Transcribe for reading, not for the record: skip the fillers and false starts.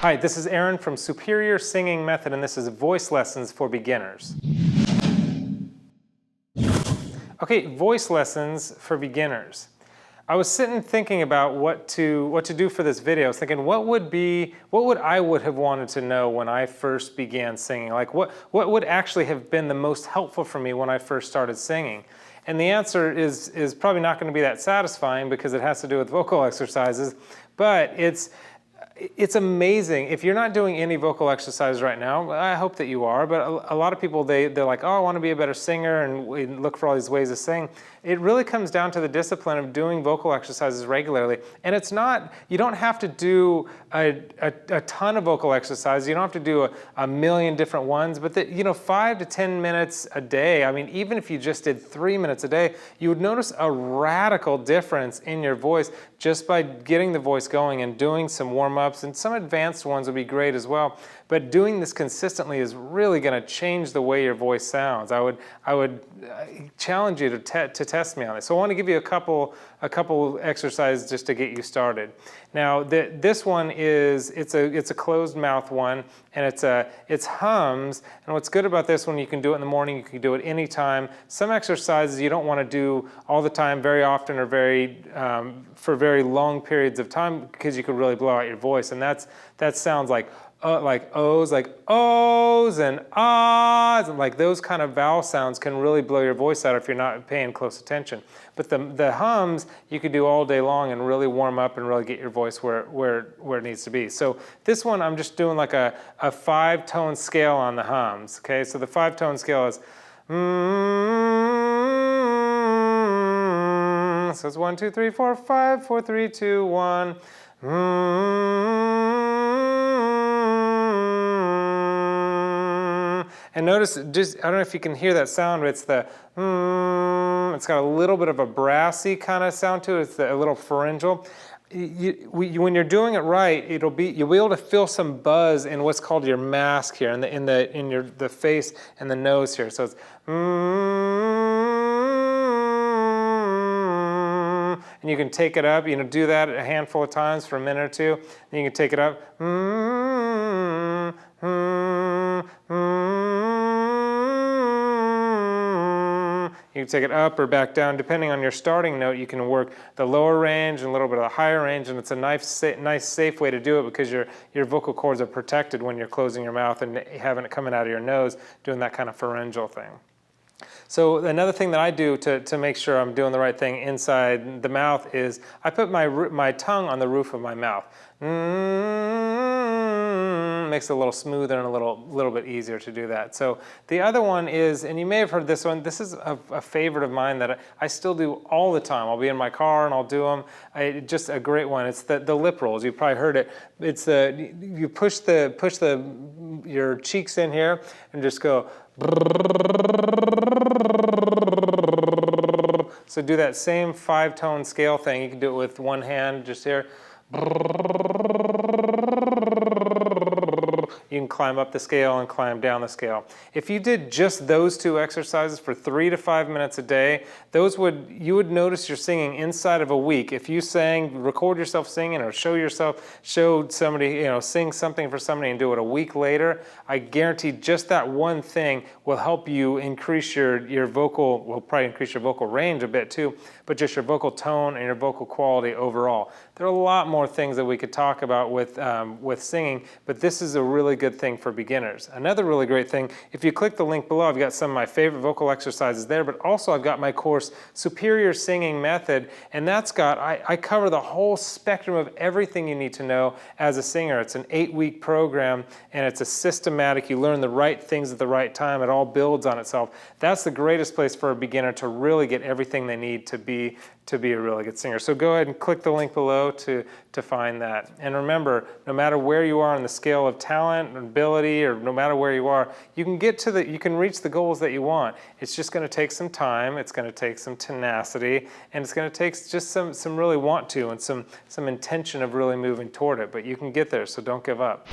Hi, this is Aaron from Superior Singing Method, and this is Voice Lessons for Beginners. Okay, voice lessons for beginners. I was sitting thinking about what to do for this video. I was thinking, what would I have wanted to know when I first began singing? Like, what would actually have been the most helpful for me when I first started singing? And the answer is probably not going to be that satisfying because it has to do with vocal exercises, but it's amazing. If you're not doing any vocal exercise right now, I hope that you are, but a lot of people, they're like, oh, I want to be a better singer, and we look for all these ways to sing. It really comes down to the discipline of doing vocal exercises regularly. And it's not, you don't have to do a ton of vocal exercises. You don't have to do a million different ones, but 5 to 10 minutes a day, I mean, even if you just did 3 minutes a day, you would notice a radical difference in your voice just by getting the voice going and doing some warm-ups, and some advanced ones would be great as well. But doing this consistently is really going to change the way your voice sounds. I would challenge you to test me on it. So I want to give you a couple exercises just to get you started. Now this one it's a closed mouth one, and it's hums. And what's good about this one, you can do it in the morning, you can do it anytime. Some exercises you don't want to do all the time, very often, or for very long periods of time, because you could really blow out your voice. And that sounds like O's, like O's and ahs, and like those kind of vowel sounds can really blow your voice out if you're not paying close attention. But the hums you could do all day long and really warm up and really get your voice where it needs to be. So this one I'm just doing like a 5-tone scale on the hums. Okay, so the 5-tone scale is so it's 1, 2, 3, 4, 5, 4, 3, 2, 1. And notice, I don't know if you can hear that sound, but it's it's got a little bit of a brassy kind of sound to it. It's a little pharyngeal. When you're doing it right, you'll be able to feel some buzz in what's called your mask here, in the face and the nose here. So it's and you can take it up. Do that a handful of times for a minute or two. Then you can take it up. You can take it up or back down. Depending on your starting note, you can work the lower range and a little bit of the higher range, and it's a nice, safe way to do it because your vocal cords are protected when you're closing your mouth and having it coming out of your nose, doing that kind of pharyngeal thing. So another thing that I do to make sure I'm doing the right thing inside the mouth is I put my tongue on the roof of my mouth. Makes it a little smoother and a little bit easier to do that. So the other one is, and you may have heard this one, this is a favorite of mine that I still do all the time. I'll be in my car and I'll do them. Just a great one. It's the lip rolls. You've probably heard it. It's you push your cheeks in here and just go. So do that same 5-tone scale thing. You can do it with one hand just here. You can climb up the scale and climb down the scale. If you did just those 2 exercises for 3 to 5 minutes a day, you would notice your singing inside of a week. If you record yourself singing or show somebody, sing something for somebody and do it a week later, I guarantee just that one thing will help you increase your vocal, will probably increase your vocal range a bit too, but just your vocal tone and your vocal quality overall. There are a lot more things that we could talk about with singing, but this is a really good thing for beginners. Another really great thing, if you click the link below, I've got some of my favorite vocal exercises there, but also I've got my course, Superior Singing Method, and I cover the whole spectrum of everything you need to know as a singer. It's an 8-week program, and it's a systematic, you learn the right things at the right time, it all builds on itself. That's the greatest place for a beginner to really get everything they need to be a really good singer. So go ahead and click the link below to find that. And remember, no matter where you are on the scale of talent and ability, or no matter where you are, you can reach the goals that you want. It's just going to take some time, it's going to take some tenacity, and it's going to take just some really want to and some intention of really moving toward it. But you can get there, so don't give up.